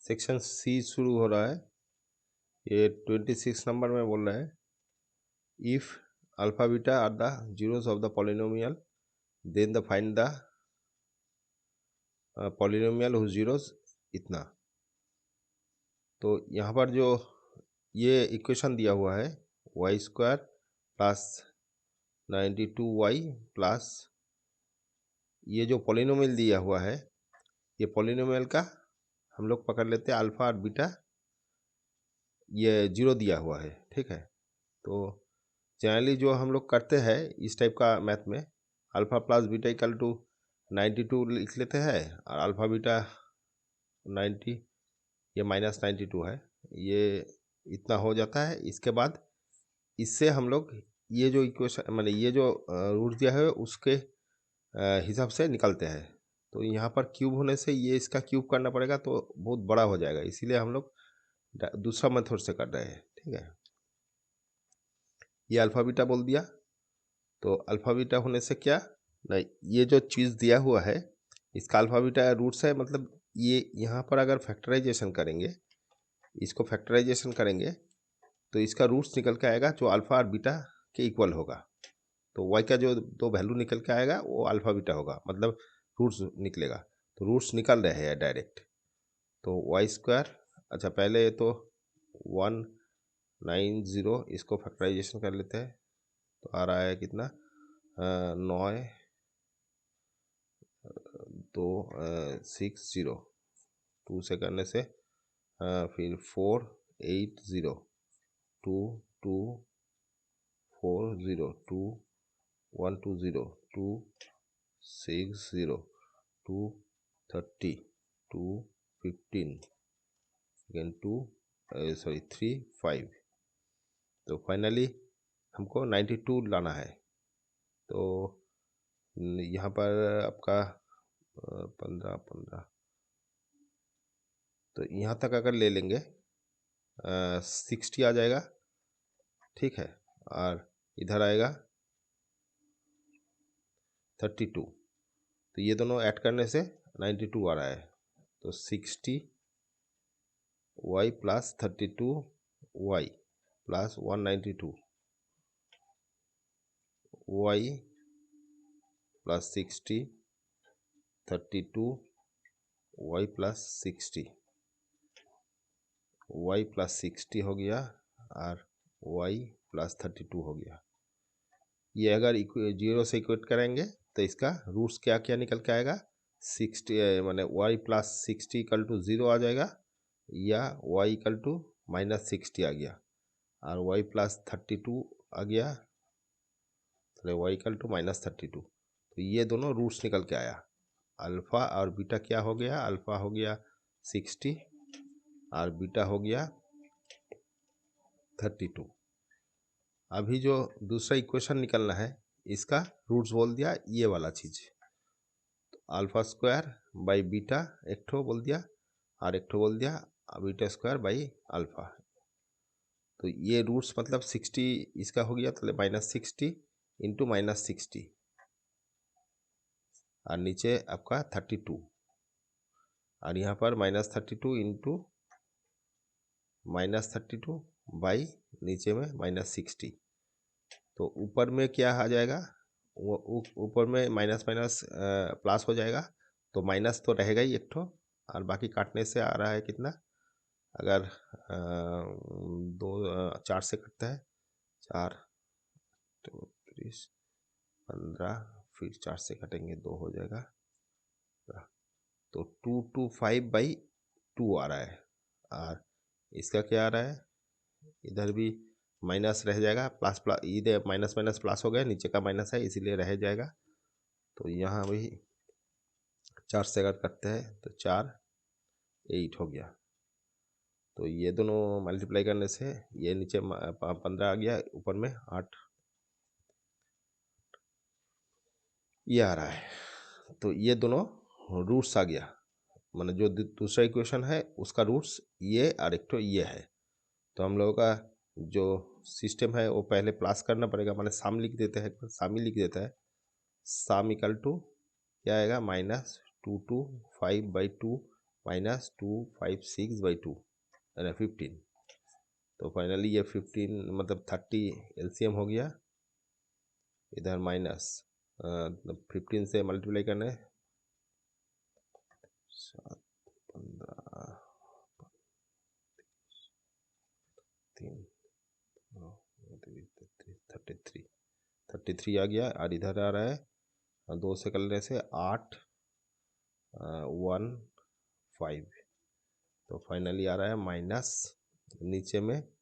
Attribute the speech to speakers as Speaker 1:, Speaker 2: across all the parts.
Speaker 1: Section C शुरू हो रहा है। ये 26 नंबर में बोल रहा है, if alpha beta are the zeros of the polynomial then the find the polynomial whose zeros इतना। तो यहाँ पर जो ये इक्वेशन दिया हुआ है Y square plus 92y plus ये जो पॉलिनोमियल दिया हुआ है, ये पॉलिनोमियल का हम लोग पकड़ लेते हैं अल्फा और बीटा, ये जीरो दिया हुआ है, ठीक है। तो जनरली जो हम लोग करते हैं इस टाइप का मैथ में, alpha plus beta equal to 92 लिख लेते हैं और अल्फा बीटा 90, ये माइनस 92 है, ये इतना हो जाता है। इसके बाद इससे हम लोग ये जो इक्वेशन माने ये जो रूट दिया है उसके हिसाब से निकलते हैं। तो यहाँ पर क्यूब होने से ये इसका क्यूब करना पड़ेगा तो बहुत बड़ा हो जाएगा, इसीलिए हम लोग दूसरा मेथड से कर रहे हैं, ठीक है। ये अल्फा बीटा बोल दिया, तो अल्फा बीटा होने से क्या नहीं, ये जो चीज़ दिया हुआ है इसका अल्फा बीटा रूट्स है, मतलब ये यहाँ पर अगर फैक्टराइजेशन करेंगे, इसको फैक्टराइजेशन करेंगे तो इसका रूट्स निकल के आएगा जो अल्फा और बीटा के इक्वल होगा। तो वाई का जो दो वैल्यू निकल के आएगा वो अल्फा बीटा होगा, मतलब रूट्स निकलेगा। तो रूट्स निकल रहे हैं डायरेक्ट। तो वाई स्क्वायर, अच्छा पहले तो 190 इसको फैक्टराइजेशन कर लेते हैं, तो आ रहा है कितना 9 2 60, 2 से करने से फिर 480 2 2 40 2 120 2 60 2 30 2 15 again 2 3 5। तो फाइनली हमको 92 लाना है। तो यहाँ पर आपका 15 15, तो यहाँ तक अगर ले लेंगे 60 आ जाएगा, ठीक है। और इधर आएगा 32, तो ये दोनों ऐड करने से 92 आ रहा है। तो 60 y plus 32 y plus 192 y plus 60 32 y plus 60 y plus 60 हो गया और y प्लस 32 हो गया। ये अगर जीरो से इक्वेट करेंगे तो इसका रूट्स क्या क्या निकल के आएगा, 60 माने y प्लस 60 इक्वल टू 0 आ जाएगा, या y इक्वल टू माइनस 60 आ गया, और y प्लस 32 आ गया, तो y इक्वल टू माइनस 32। तो ये दोनों रूट्स निकल के आया। अल्फ़ा और बीटा क्या हो गया, अल्फ़ा हो गया 60 और बीटा हो गया 32। अभी जो दूसरा इक्वेशन निकलना है इसका रूट्स बोल दिया ये वाला चीज़, तो अल्फा स्क्वायर बाई बीटा एक ठो बोल दिया और एक ठो बोल दिया बीटा स्क्वायर बाई अल्फा। तो ये रूट्स मतलब 60 इसका हो गया, तो माइनस 60 इंटू माइनस 60 और नीचे आपका 32, और यहाँ पर माइनस 32 इंटू माइनस 32 बाई नीचे में माइनस 60। तो ऊपर में क्या आ जाएगा, वो ऊपर में माइनस माइनस प्लस हो जाएगा, तो माइनस तो रहेगा ही एक ठो, और बाकी काटने से आ रहा है कितना, अगर 4 से कटता है 4 तो 30 15, फिर 4 से कटेंगे 2 हो जाएगा, तो 225/2 आ रहा है। और इसका क्या आ रहा है, इधर भी माइनस रह जाएगा, प्लस प्लस इधर माइनस माइनस प्लस हो गया, नीचे का माइनस है इसीलिए रह जाएगा। तो यहाँ भी 4 से अगर करते हैं तो 4 8 हो गया। तो ये दोनों मल्टीप्लाई करने से ये नीचे 15 आ गया, ऊपर में 8 ये आ रहा है। तो ये दोनों रूट्स आ गया, मतलब जो दूसरा इक्वेशन है उसका रूट्स ये और एक तो ये है। तो हम लोगों का जो सिस्टम है वो पहले प्लस करना पड़ेगा, माने साम लिख देते हैं, सामी लिख देता है, साम इक्वल टू क्या आएगा, -225/2 माइनस 256/2 यानी 15। तो फाइनली ये 15 मतलब 30 एलसीएम हो गया। इधर माइनस 15 से मल्टीप्लाई करना है, 7, 15, 3, 33 आ गया। और इधर आ रहा है 2 से करने से 8, 1, 5। तो फाइनली आ रहा है माइनस, नीचे में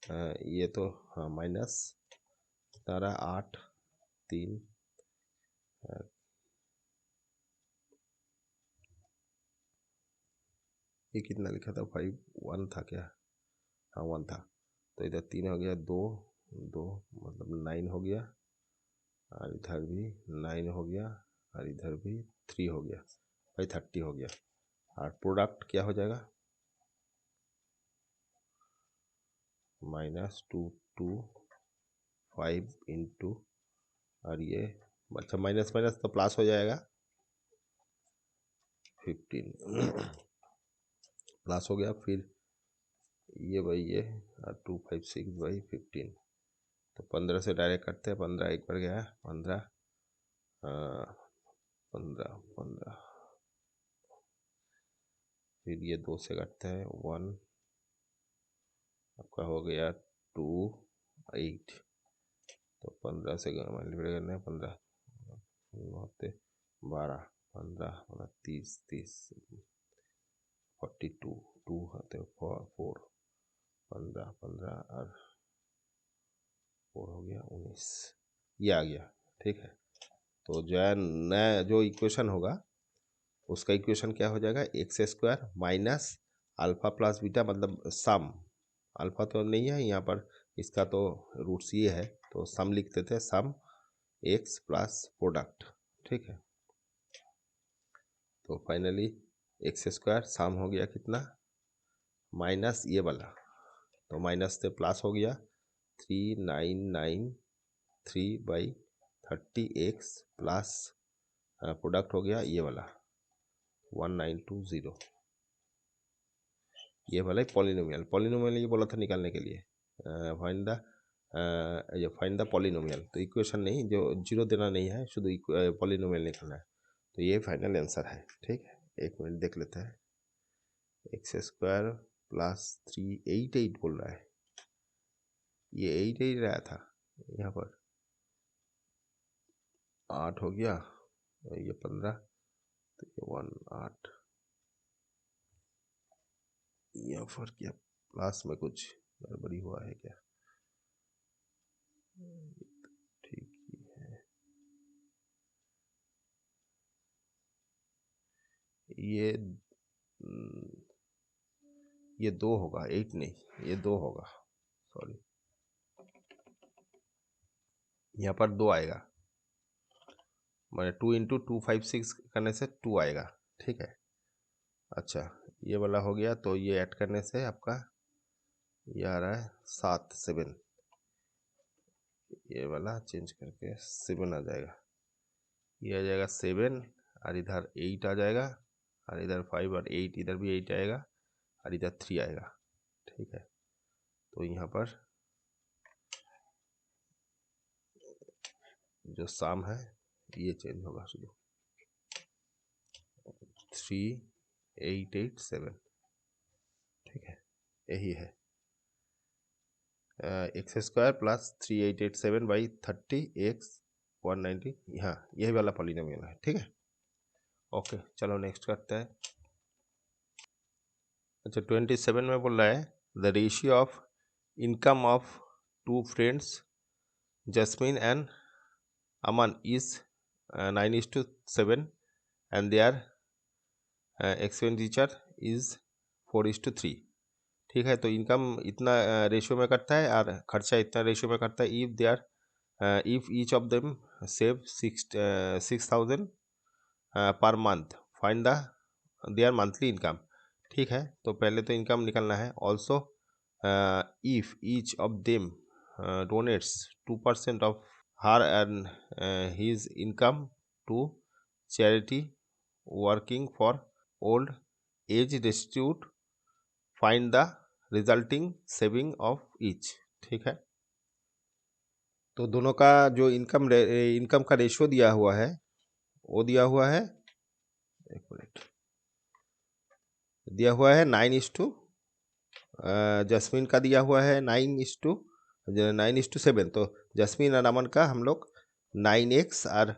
Speaker 1: ये तो हाँ माइनस आ रहा है 8, 3, ये कितना लिखा था 5, 1 था क्या? हाँ 1 था। तो इधर 3 हो गया, 2 2 मतलब 9 हो गया, और इधर भी 9 हो गया, और इधर भी 3 हो गया, भाई 30 हो गया। और प्रोडक्ट क्या हो जाएगा? -2, 5 और ये अच्छा माइनस माइनस तो प्लस हो जाएगा, 15 प्लस हो गया। फिर ये भाई ये 256/15, तो 15 से डायरेक्ट करते हैं, 15 एक बार गया, 15 15 15, फिर ये 2 से करते हैं 1, आपका हो गया 2, 8। तो 15 से मल्टीप्लाई करना है, 15 होते 12, 15 30 30, 42, 2 होते 4, 15 15 और 4 हो गया 19, ये आ गया। ठीक है, तो जो है नया जो इक्वेशन होगा उसका इक्वेशन क्या हो जाएगा? x² minus alpha plus beta, मतलब सम, अल्फा तो नहीं है यहाँ पर, इसका तो रूट्स ये है, तो सम लिख देते हैं, सम x प्लस प्रोडक्ट। ठीक है, तो फाइनली x² सम हो गया कितना? माइनस ये वाला, तो माइनस से प्लस हो गया 3993/30x प्लस प्रोडक्ट हो गया ये वाला 1920। ये वाला पॉलिनोमियल, पॉलिनोमियल ये बोला था निकालने के लिए, फाइंड द ये फाइंड द पॉलिनोमियल। तो इक्वेशन नहीं, जो जीरो देना नहीं है, शुद्ध पॉलिनोमियल निकालना है। तो ये फाइनल आंसर है। ठीक है, एक मिनट देख लेते हैं। x² प्लस 388 बोल रहा है, ये 8 रहा था, यहाँ पर 8 हो गया, ये 15, तो ये 1 8, यहाँ पर क्या प्लस में कुछ गड़बड़ी हुआ है क्या? ठीक ही है, ये 2 होगा, 8 नहीं, ये 2 होगा, सॉरी, यहाँ पर 2 आएगा, मैंने 2 × 256 करने से 2 आएगा। ठीक है, अच्छा ये वाला हो गया, तो ये ऐड करने से आपका ये आ रहा है 7 7, ये वाला चेंज करके 7 आ जाएगा, ये आ जाएगा 7, और इधर 8 आ जाएगा, और इधर 5 और 8, इधर भी 8 आएगा, और इधर 3 आएगा। ठीक है, तो यहाँ पर जो सम है ये चेंज होगा, शुरू 3887। ठीक है, यही है x² प्लस 3887/30x 190, हाँ यही वाला पॉलिनोमियल है। ठीक है, ओके चलो नेक्स्ट करते हैं। अच्छा 27 में बोल रहा है the ratio of income of 2 friends jasmine and Aman is 9:7 and there expenditure is 4:3। ठीक है, तो इनकम इतना रेशियो में करता है और खर्चा इतना रेशियो में करता है। If each of them save 6,000 per month, find the their monthly income. ठीक है, तो पहले तो इनकम निकालना है। Also if each of them donates 2% of her and his income to charity working for old age distribute, find the resulting saving of each. ठीक है, तो दोनों का जो इनकम का रेशियो दिया हुआ है वो दिया हुआ है, एक मिनट, दिया हुआ है 9:, जस्मिन का दिया हुआ है 9:7। तो जस्मिन और अमन का हम लोग 9x और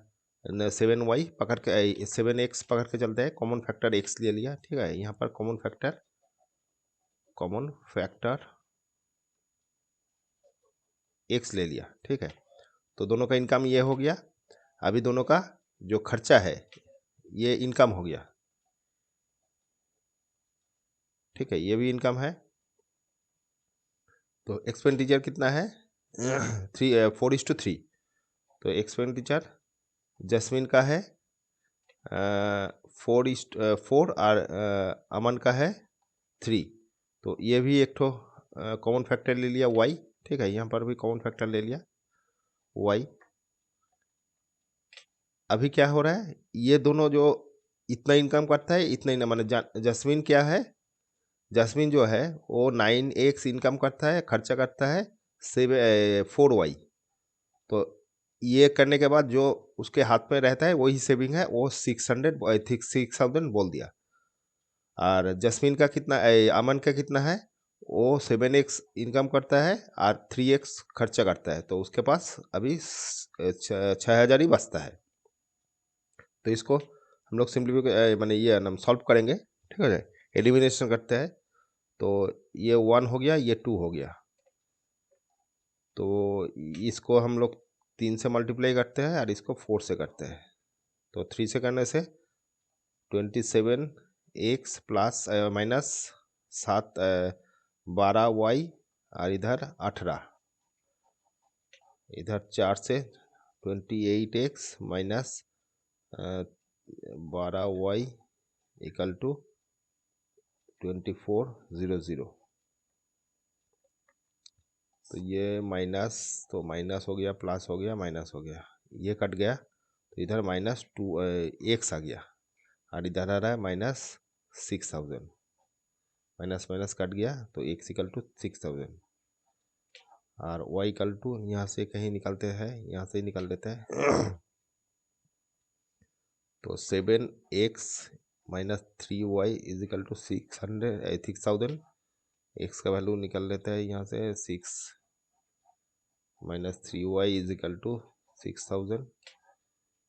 Speaker 1: 7y पकड़ के 7x पकड़ के चलते हैं, कॉमन फैक्टर x ले लिया। ठीक है, यहाँ पर कॉमन फैक्टर x ले लिया। ठीक है, तो दोनों का इनकम ये हो गया। अभी दोनों का जो खर्चा है ये इनकम हो गया। ठीक है, ये भी इनकम है। तो एक्सपेंडिचर कितना है 4:3। तो एक्सपेंडिचर जस्मिन का है 4:4 और अमन का है 3। तो ये भी एक ठो कॉमन फैक्टर ले लिया y। ठीक है, यहाँ पर भी कॉमन फैक्टर ले लिया y। अभी क्या हो रहा है, ये दोनों जो इतना इनकम करता है इतना ही ना, माने जस्मिन क्या है, जस्मिन जो है वो 9x इनकम करता है, खर्चा करता है 4y। तो ये करने के बाद जो उसके हाथ में रहता है वही सेविंग है, वो 600 बोल दिया। और जस्मिन का कितना, अमन का कितना है, वो 7x इनकम करता है और 3x खर्चा करता है। तो उसके पास अभी 6,000 ही बचता है। तो इसको हम लोग सिंप्लीफाई माने ये हम सॉल्व करेंगे। ठीक है, एलिमिनेशन करते हैं। तो ये 1 हो गया, ये 2 हो गया। तो इसको हम लोग 3 से मल्टीप्लाई करते हैं और इसको 4 से करते हैं। तो 3 से करने से 27x प्लस माइनस 12y और इधर 18, इधर 4 से 28x minus 12y equal to 2400। तो ये माइनस, तो माइनस हो गया, प्लस हो गया, माइनस हो गया, ये कट गया। तो इधर -2x आ गया और इधर आ रहा है -6000। माइनस माइनस कट गया तो x इक्वल टू 6000 और y इक्वल टू यहाँ से कहीं निकलते हैं, यहाँ से ही निकल लेते हैं। तो 7x minus 3y is equal to 6000। x का वैल्यू निकल लेते हैं यहाँ से 6 minus 3y is equal to 6000।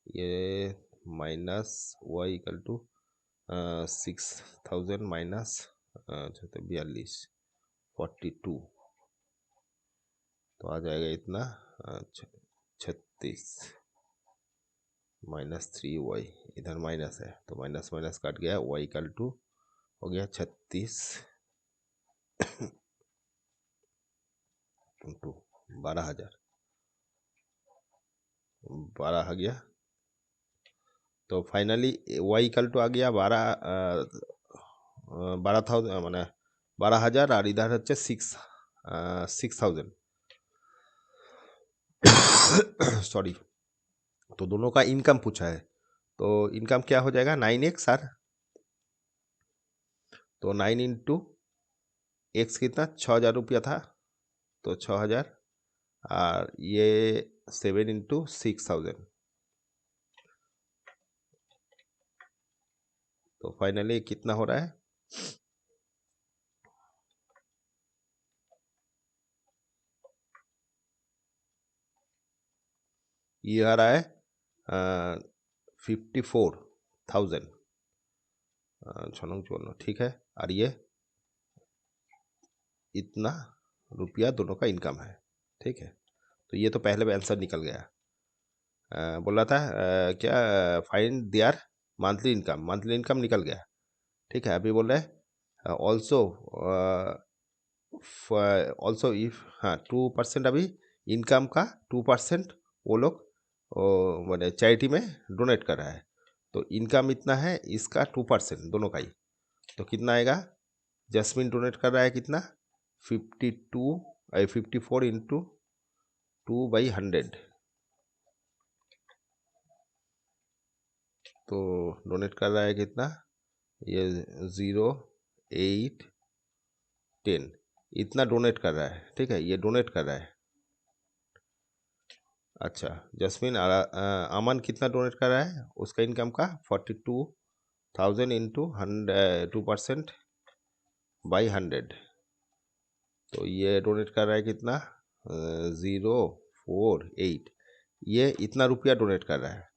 Speaker 1: ये minus y equal to 6000 minus 42 42। तो आ जाएगा इतना 36 माइनस 3y, इधर माइनस है तो माइनस माइनस काट गया, y इक्वल टू हो गया 36 इंटू 12,000, 12 आ गया। तो फाइनली y इक्वल टू आ गया 12,000 মানে 12,000 আর इधर হচ্ছে 6,000 सॉरी। तो दोनों का इनकम पूछा है, तो इनकम क्या हो जाएगा 9x और तो 9 इंटू एक्स कितना 6,000 रुपया था, तो 6,000 और ये 7 इंटू 6,000। तो फाइनली कितना हो रहा है, ये आ रहा है 54,000 54। ठीक है, और ये इतना रुपया दोनों का इनकम है। ठीक है, तो ये तो पहले में आंसर निकल गया। बोल रहा था क्या फाइंड देयर मंथली इनकम निकल गया। ठीक है, अभी बोल रहे हैं ऑल्सो इफ, हाँ 2% अभी इनकम का 2% वो लोग मैंने चैरिटी में डोनेट कर रहा है। तो इनकम इतना है, इसका 2% दोनों का ही, तो कितना आएगा, जस्मिन डोनेट कर रहा है कितना 54 इंटू 2/100। तो डोनेट कर रहा है कितना ये 0, 8, 10 इतना डोनेट कर रहा है, ठीक है, ये डोनेट कर रहा है। अच्छा, जस्मिन अमन कितना डोनेट कर रहा है, उसका इनकम का 42,000 इंटू 2% बाई 100, तो ये डोनेट कर रहा है कितना, 048, ये इतना रुपया डोनेट कर रहा है।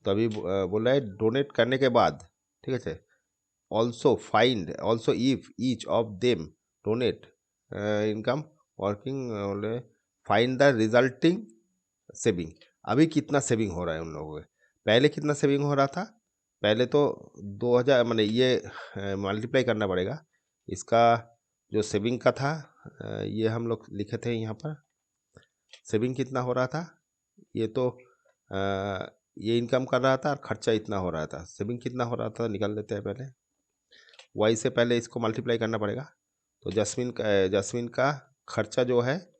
Speaker 1: तो अभी बोल रहा है डोनेट करने के बाद, ठीक है, also if each of them donate income working, find the resulting saving. अभी कितना सेविंग हो रहा है उन लोगों के, पहले कितना सेविंग हो रहा था, पहले तो 2000, मैंने ये मल्टीप्लाई करना पड़ेगा इसका, जो सेविंग का था ये हम लोग लिखे थे यहाँ पर, सेविंग कितना हो रहा था, ये तो ये इनकम कर रहा था और खर्चा इतना हो रहा था, सेविंग कितना हो रहा था निकाल लेते हैं पहले, वाई से पहले इसको मल्टीप्लाई करना पड़ेगा। तो जस्मिन का खर्चा जो है,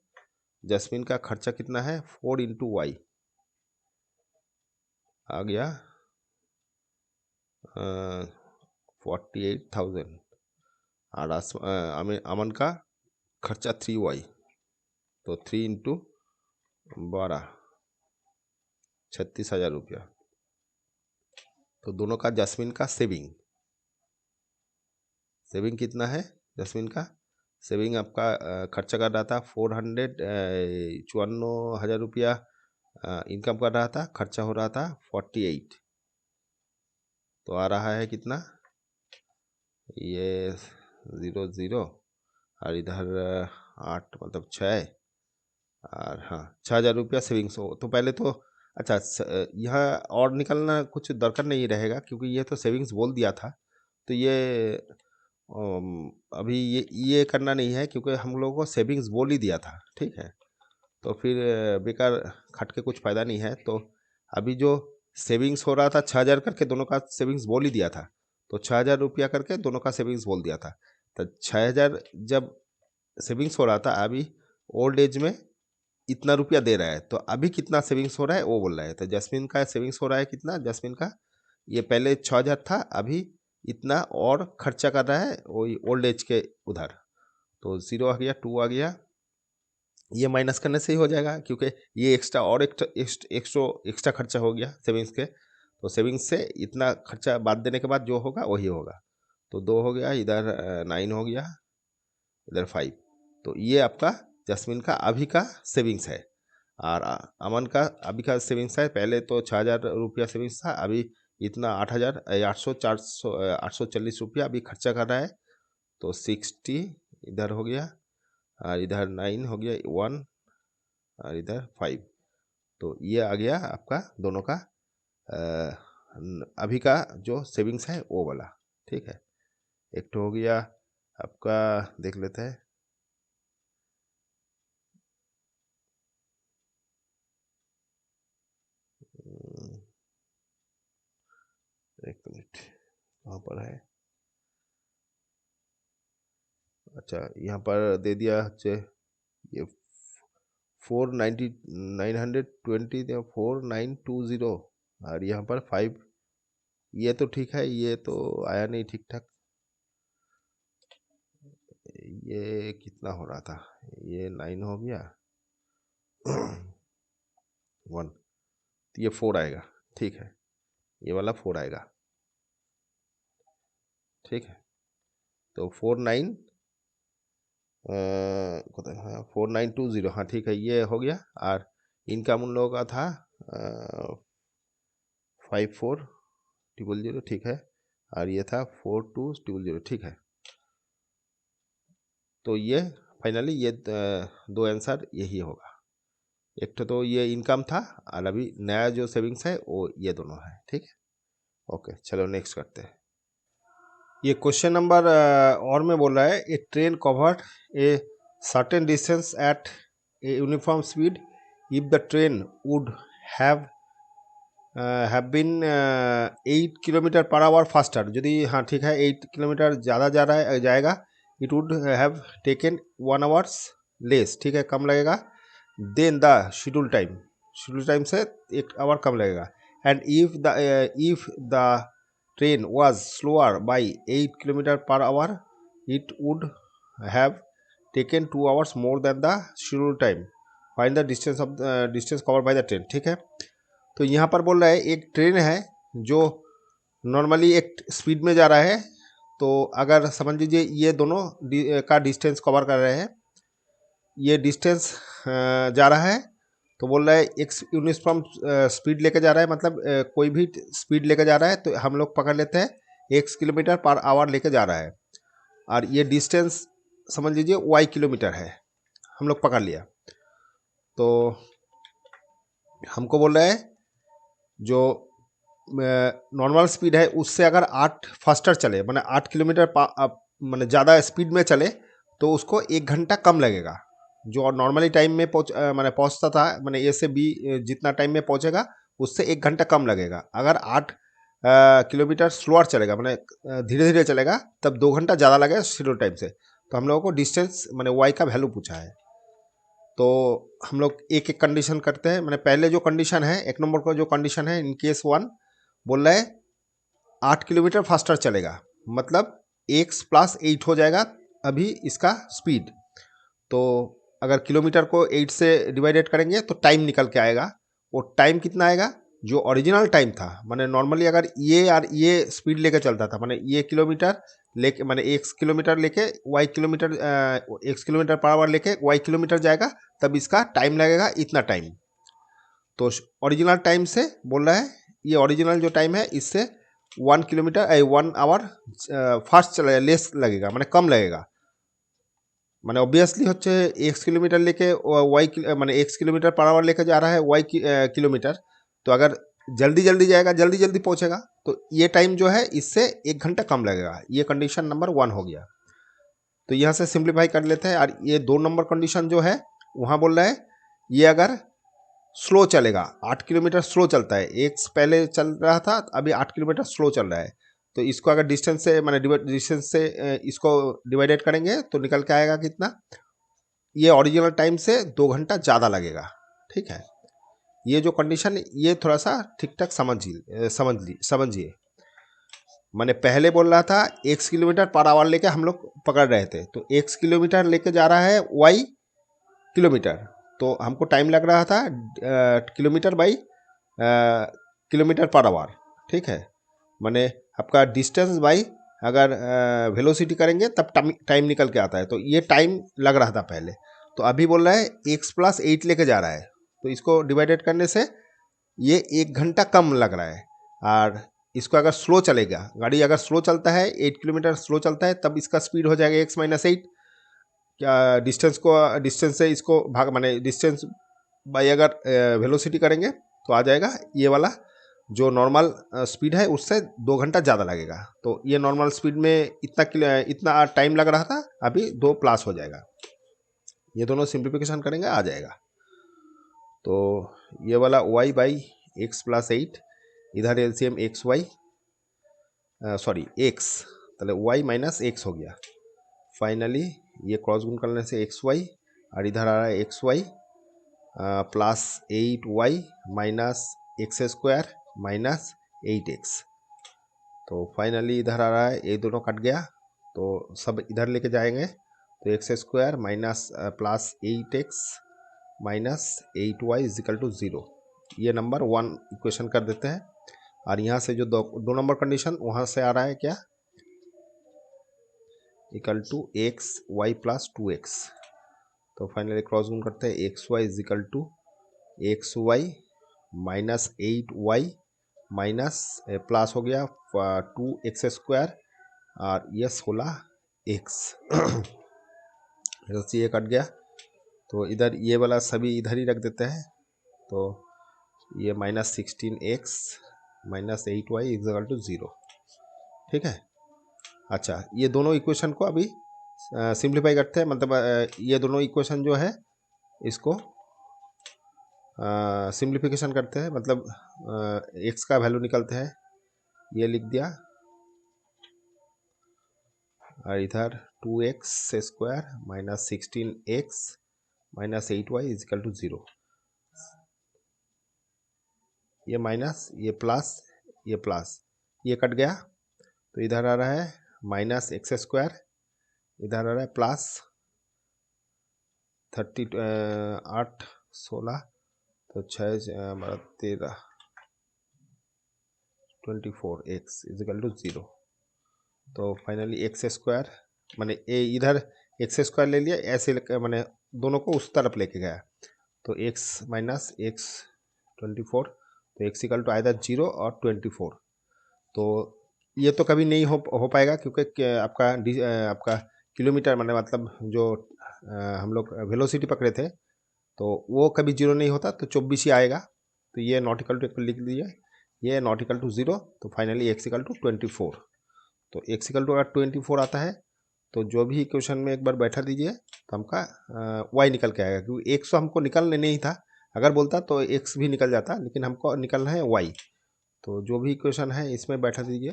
Speaker 1: जस्मिन का खर्चा कितना है, 4 इंटू वाई आ गया 48,000, और अमन का खर्चा 3y, तो 3 इंटू 12, 36,000 रुपया। तो दोनों का जस्मिन का सेविंग कितना है, जस्मिन का सेविंग आपका खर्चा कर रहा था 454,000 रुपया, इनकम कर रहा था, खर्चा हो रहा था 48, तो आ रहा है कितना, ये 0 0 और इधर 8 मतलब 6, और हाँ 6,000 रुपया सेविंग्स हो। तो पहले तो अच्छा, यह और निकलना कुछ दरकार नहीं रहेगा क्योंकि ये तो सेविंग्स बोल दिया था, तो ये अभी ये करना नहीं है क्योंकि हम लोगों को सेविंग्स बोल ही दिया था, ठीक है, तो फिर बेकार खट के कुछ फ़ायदा नहीं है। तो अभी जो सेविंग्स हो रहा था 6,000 करके दोनों का सेविंग्स बोल ही दिया था, तो 6,000 रुपया करके दोनों का सेविंग्स बोल दिया था, तो 6,000 जब सेविंग्स हो रहा था, अभी ओल्ड एज में इतना रुपया दे रहा है, तो अभी कितना सेविंग्स हो रहा है वो बोल रहा है। तो जस्मिन का सेविंग्स हो रहा है कितना, जस्मिन का ये पहले 6,000 था, अभी इतना और खर्चा कर रहा है वही ओल्ड एज के उधर, तो 0 आ गया, 2 आ गया, ये माइनस करने से ही हो जाएगा क्योंकि ये एक्स्ट्रा और एक्स्ट्रा खर्चा हो गया सेविंग्स के, तो सेविंग्स से इतना खर्चा बाद देने के बाद जो होगा वही होगा। तो 2 हो गया, इधर 9 हो गया, इधर 5, तो ये आपका जस्मिन का अभी का सेविंग्स है। और अमन का अभी का सेविंग्स है, पहले तो 6,000 रुपया सेविंग्स था, अभी इतना 8,40 रुपया अभी खर्चा कर रहा है, तो 60 इधर हो गया, और इधर 9 हो गया 1, और इधर 5, तो ये आ गया आपका दोनों का अभी का जो सेविंग्स है वो वाला, ठीक है। एक तो हो गया आपका, देख लेते हैं, एक मिनट कहाँ पर है, अच्छा यहाँ पर दे दिया ये 920 4920, और यहाँ पर 5, ये तो ठीक है, ये तो आया नहीं ठीक ठाक, ये कितना हो रहा था, ये 9 हो गया 1, तो ये 4 आएगा, ठीक है, ये वाला 4 आएगा, ठीक है। तो 4920, हाँ ठीक है, ये हो गया। और इनकम उन लोगों का था 54,000, ठीक है, और ये था 42,000, ठीक है। तो ये फाइनली ये दो आंसर यही होगा, एक तो ये इनकम था और अभी नया जो सेविंग्स है वो ये दोनों है, ठीक है। ओके चलो नेक्स्ट करते हैं। ये क्वेश्चन नंबर और में बोल रहा है, a train covered a certain distance at a uniform speed if the train would have been 8 kilometre per hour faster, यदि हाँ ठीक है 8 किलोमीटर ज़्यादा जा रहा है जाएगा, it would have taken 1 hours less, ठीक है, कम लगेगा, देन द शेड्यूल टाइम से 1 आवर कम लगेगा, and if the train was slower by 8 km per hour, it would have taken 2 hours more than the scheduled time. Find the distance covered by the train. ठीक है, तो यहाँ पर बोल रहा है एक ट्रेन है जो नॉर्मली एक स्पीड में जा रहा है, तो अगर समझ लीजिए ये दोनों का डिस्टेंस कवर कर रहे हैं, ये डिस्टेंस जा रहा है, तो बोल रहा है एक यूनिफॉर्म स्पीड लेके जा रहा है, मतलब कोई भी स्पीड लेके जा रहा है तो हम लोग पकड़ लेते हैं x किलोमीटर पर आवर लेके जा रहा है, और ये डिस्टेंस समझ लीजिए y किलोमीटर है, हम लोग पकड़ लिया। तो हमको बोल रहा है जो नॉर्मल स्पीड है उससे अगर 8 फास्टर चले, माने 8 किलोमीटर माने ज़्यादा स्पीड में चले, तो उसको 1 घंटा कम लगेगा। जो नॉर्मली टाइम में माने पहुंचता था, माने ए से बी जितना टाइम में पहुंचेगा उससे 1 घंटा कम लगेगा। अगर 8 किलोमीटर स्लोअर चलेगा, माने धीरे धीरे चलेगा, तब 2 घंटा ज़्यादा लगेगा शेड्यूल टाइम से। तो हम लोगों को डिस्टेंस माने वाई का वैल्यू पूछा है, तो हम लोग एक एक कंडीशन करते हैं। मैंने पहले जो कंडीशन है, एक नंबर का जो कंडीशन है, इन केस 1 बोल रहा है 8 किलोमीटर फास्टर चलेगा, मतलब x + 8 हो जाएगा अभी इसका स्पीड। तो अगर किलोमीटर को 8 से डिवाइडेड करेंगे तो टाइम निकल के आएगा। वो टाइम कितना आएगा, जो ओरिजिनल टाइम था, माने नॉर्मली अगर ये और ये स्पीड लेके चलता था, माने ये किलोमीटर लेके, माने x किलोमीटर लेके y kilometre x kilometre per our लेके y किलोमीटर जाएगा, तब इसका टाइम लगेगा इतना टाइम। तो ओरिजिनल टाइम से बोल रहा है, ये ओरिजिनल जो टाइम है इससे 1 किलोमीटर 1 आवर फास्ट चलेगा, लेस लगेगा, माने कम लगेगा। মানে অবভিয়াসলি হচ্ছে x किलोमीटर लेके y माने x किलोमीटर पर आवर लेके जा रहा है y किलोमीटर, तो अगर जल्दी जल्दी जाएगा, जल्दी जल्दी पहुंचेगा, तो ये टाइम जो है इससे 1 घंटा कम लगेगा। ये कंडीशन नंबर 1 हो गया। तो यहाँ से सिंप्लीफाई कर लेते हैं। और ये 2 नंबर कंडीशन जो है, वहाँ बोल रहा है ये अगर स्लो चलेगा, 8 किलोमीटर स्लो चलता है, x पहले चल रहा था, अभी 8 किलोमीटर स्लो चल रहा है, तो इसको अगर डिस्टेंस से माने डिस्टेंस से इसको डिवाइडेड करेंगे तो निकल के आएगा कितना, ये ओरिजिनल टाइम से 2 घंटा ज़्यादा लगेगा। ठीक है, ये जो कंडीशन, ये थोड़ा सा ठीक ठाक समझिए। मैंने पहले बोल रहा था x किलोमीटर पर आवर लेके हम लोग पकड़ रहे थे, तो x किलोमीटर लेके जा रहा है y किलोमीटर, तो हमको टाइम लग रहा था kilometre by kilometre per our. ठीक है, माने आपका डिस्टेंस बाई अगर वेलोसिटी करेंगे तब टाइम निकल के आता है, तो ये टाइम लग रहा था पहले। तो अभी बोल रहा है x + 8 लेके जा रहा है, तो इसको डिवाइडेड करने से ये 1 घंटा कम लग रहा है। और इसको अगर स्लो चलेगा, गाड़ी अगर स्लो चलता है, 8 किलोमीटर स्लो चलता है, तब इसका स्पीड हो जाएगा x - 8। क्या डिस्टेंस से इसको भाग, माने डिस्टेंस बाई अगर वेलोसिटी करेंगे तो आ जाएगा ये वाला, जो नॉर्मल स्पीड है उससे 2 घंटा ज़्यादा लगेगा। तो ये नॉर्मल स्पीड में इतना टाइम लग रहा था, अभी 2+ हो जाएगा। ये दोनों सिंप्लीफिकेशन करेंगे आ जाएगा। तो ये वाला y/x + 8, इधर एलसीएम xy सॉरी x, ताहले y - x हो गया। फाइनली ये क्रॉस गुण करने से xy, और इधर आ रहा है xy + 8y - x² - 8x। तो फाइनली इधर आ रहा है, ये दोनों कट गया, तो सब इधर लेके जाएंगे, तो x² + 8x - 8y = 0। ये नंबर 1 इक्वेशन कर देते हैं। और यहाँ से जो 2 नंबर कंडीशन, वहाँ से आ रहा है क्या, = xy + 2x। तो फाइनली क्रॉस गुण करते हैं, xy = xy - 8y प्लस हो गया 2x², और ये 16x। ये कट गया, तो इधर ये वाला सभी इधर ही रख देते हैं, तो ये -16x - 8y = 0। ठीक है, अच्छा, ये दोनों इक्वेशन को अभी सिंप्लीफाई करते हैं, मतलब ये दोनों इक्वेशन जो है इसको सिंप्लीफिकेशन करते हैं, मतलब x का वैल्यू निकलते हैं, ये लिख दिया, और इधर 2x² - 16x - 8y = 0। ये माइनस, ये प्लस, ये प्लस, ये कट गया तो इधर आ रहा है माइनस एक्स स्क्वायर, इधर आ रहा है प्लस 8 16 तो 6 13 24 एक्स इजिकल टू 0। तो फाइनली एक्स स्क्वायर मैंने इधर एक्स स्क्वायर ले लिया, ऐसे मैंने दोनों को उस तरफ लेके गया तो एक्स माइनस एक्स 24 तो एक्स इक्वल टू आइदर 0 और 24। तो ये तो कभी नहीं हो पाएगा क्योंकि आपका किलोमीटर मतलब जो हम लोग वेलोसिटी पकड़े थे तो वो कभी 0 नहीं होता, तो 24 ही आएगा। तो ये नॉट इक्वल टू लिख दीजिए, ये नॉट इक्वल टू 0, तो फाइनली एक्स इक्वल टू 24। तो एक्स इक्वल टू अगर 24 आता है तो जो भी इक्वेशन में एक बार बैठा दीजिए तो हमका वाई निकल के आएगा, क्योंकि एक्स तो हमको निकलने नहीं था, अगर बोलता तो एक्स भी निकल जाता, लेकिन हमको निकलना है वाई। तो जो भी इक्वेशन है इसमें बैठा दीजिए,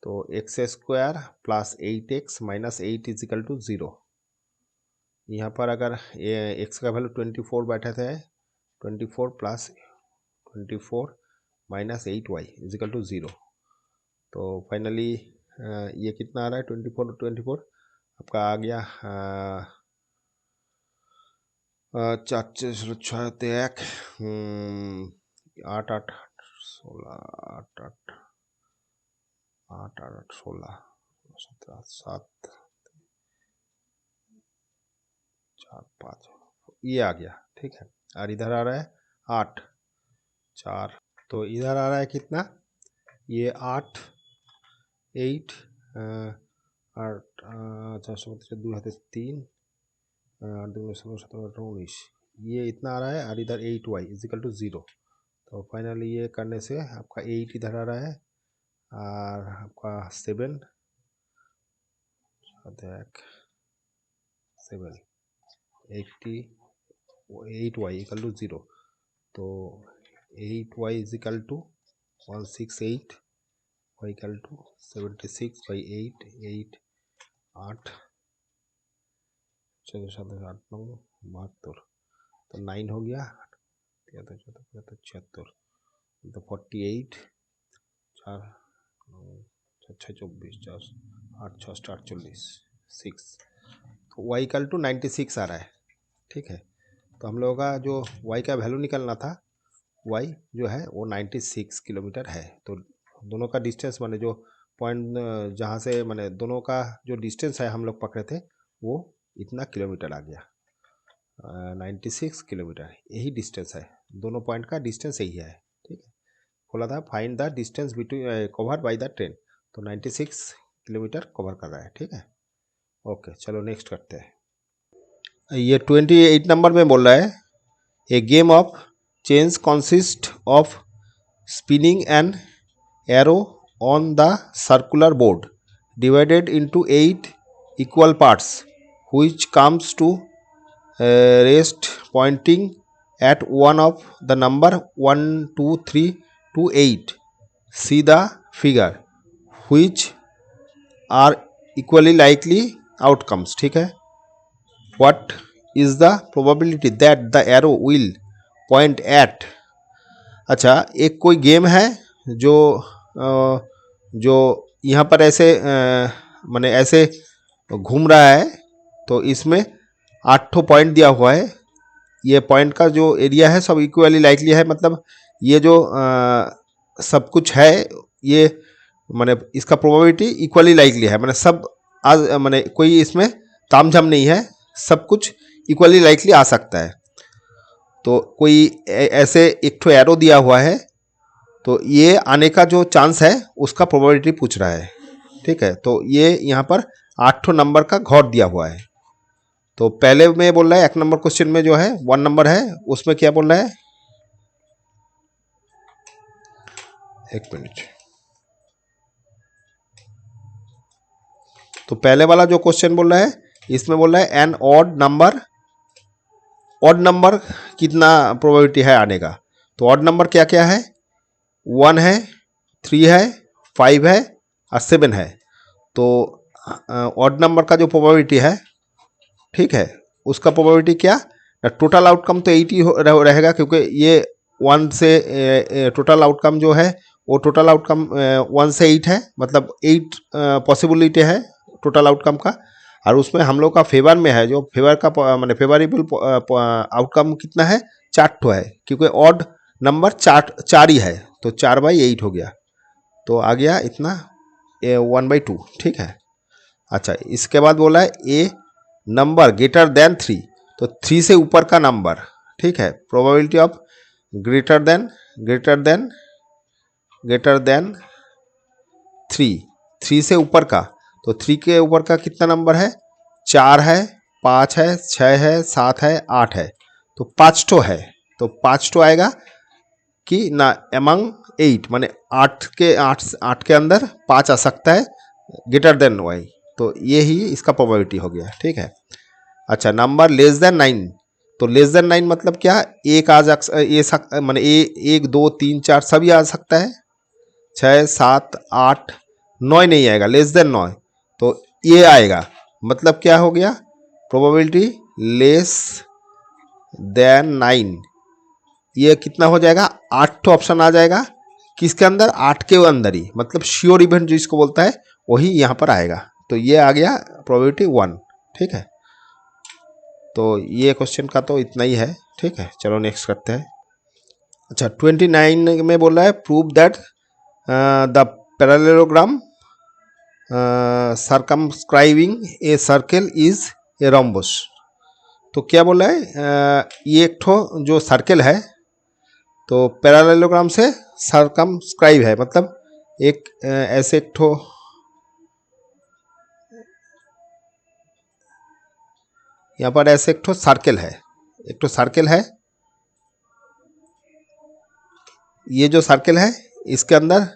Speaker 1: तो x square plus 8x minus 8 is equal to 0। यहाँ पर अगर एक्स का वैल्यू 24 बैठा था, 24 plus 24 minus 8y is equal to 0। तो फाइनली ये कितना आ रहा है 24 आपका आ गया 4 6 1 8 8 16 8 8 8 8 16 17 7 4 5 ये आ गया, ठीक है। और इधर आ रहा है 8 4, तो इधर आ रहा है कितना, ये 8 8 8 2 हाथ 3 8 2 16 17 19, ये इतना आ रहा है। और इधर 8y इजिकल टू 0। तो फाइनली ये करने से आपका 8 इधर आ रहा है और आपका 7 80 8y इक्वल टू 0। तो 8y is equal to 168 y equal to 76 by 8 8 8 चलो 7 8 9 72, तो 9 हो गया 76 तो 48 4 6 24 4 8 6 8 40 6, तो y इक्वल टू 96 आ रहा है, ठीक है। तो हम लोगों का जो y का वैल्यू निकलना था, y जो है वो 96 किलोमीटर है। तो दोनों का डिस्टेंस माने जो पॉइंट जहाँ से माने दोनों का जो डिस्टेंस है हम लोग पकड़े थे वो इतना किलोमीटर आ गया, 96 किलोमीटर, यही डिस्टेंस है, दोनों पॉइंट का डिस्टेंस यही है, ठीक है। बोला था find the distance between cover by the train, तो 96 किलोमीटर कवर कर रहा है, ठीक है। ओके चलो नेक्स्ट करते हैं। ये 28 नंबर में बोल रहा है a game of chance consist of spinning an arrow on the circular board divided into 8 equal parts which comes to rest pointing at one of the number 1 2 3 to 8. See the figure which are equally likely outcomes, ठीक है। What is the probability that the arrow will point at? अच्छा, एक कोई game है जो यहाँ पर ऐसे माने ऐसे घूम रहा है, तो इसमें 8 पॉइंट दिया हुआ है। ये पॉइंट का जो एरिया है सब इक्वली लाइकली है, मतलब ये जो सब कुछ है ये माने इसका प्रोबेबिलिटी इक्वली लाइकली है, माने सब आज माने कोई इसमें तामझाम नहीं है, सब कुछ इक्वली लाइकली आ सकता है। तो कोई ऐसे एक ठो एरो दिया हुआ है, तो ये आने का जो चांस है उसका प्रोबेबिलिटी पूछ रहा है, ठीक है। तो ये यहाँ पर 8 नंबर का घोर दिया हुआ है। तो पहले में बोल रहा है 1 नंबर क्वेश्चन में जो है 1 नंबर है, उसमें क्या बोल रहा है, एक मिनट। तो पहले वाला जो क्वेश्चन बोल रहा है इसमें बोल रहा है एन ऑड नंबर कितना प्रोबेबिलिटी है आने का। तो ऑड नंबर क्या क्या है, 1 है, 3 है, 5 है और 7 है। तो ऑड नंबर का जो प्रोबेबिलिटी है, ठीक है, उसका प्रोबेबिलिटी क्या, टोटल आउटकम तो 80 रहेगा, क्योंकि ये 1 से टोटल आउटकम जो है वो टोटल आउटकम 1 से 8 है, मतलब 8 पॉसिबिलिटी है टोटल आउटकम का। और उसमें हम लोग का फेवर में है, जो फेवर का मैंने फेवरेबल आउटकम कितना है, 4 ठो है, क्योंकि ऑड नंबर 4 ही है, तो 4/8 हो गया, तो आ गया इतना 1/2, ठीक है। अच्छा, इसके बाद बोला है ए नंबर ग्रेटर देन 3, तो 3 से ऊपर का नंबर, ठीक है। प्रोबेबिलिटी ऑफ ग्रेटर देन 3 से ऊपर का, तो 3 के ऊपर का कितना नंबर है, 4 है, 5 है, 6 है, 7 है, 8 है, तो 5 ठो है, तो 5 ठो आएगा कि ना एमंग 8, माने 8 के अंदर 5 आ सकता है ग्रेटर देन वाई, तो ये ही इसका प्रोबेबिलिटी हो गया, ठीक है। अच्छा, नंबर लेस देन 9, तो लेस देन 9 मतलब क्या, एक आ जा माने 1 2 3 4 सभी आ सकता है, 6 7 8 9 नहीं आएगा, लेस देन 9, तो ये आएगा, मतलब क्या हो गया, प्रोबेबिलिटी लेस देन 9, ये कितना हो जाएगा, 8 तो ऑप्शन आ जाएगा, किसके अंदर, 8 के अंदर ही, मतलब श्योर इवेंट जो इसको बोलता है वही यहाँ पर आएगा, तो ये आ गया प्रोबेबिलिटी 1, ठीक है। तो ये क्वेश्चन का तो इतना ही है, ठीक है। चलो नेक्स्ट करते हैं। अच्छा, 29 में बोल रहा है prove that the parallelogram circumscribing a circle is a rhombus. तो क्या बोला है, ये एक ठो जो सर्कल है, तो पैरेललोग्राम से सर्कमस्क्राइब है, मतलब एक ऐसे एक ठो, यहाँ पर ऐसे एक ठो सर्कल है, ये जो सर्कल है इसके अंदर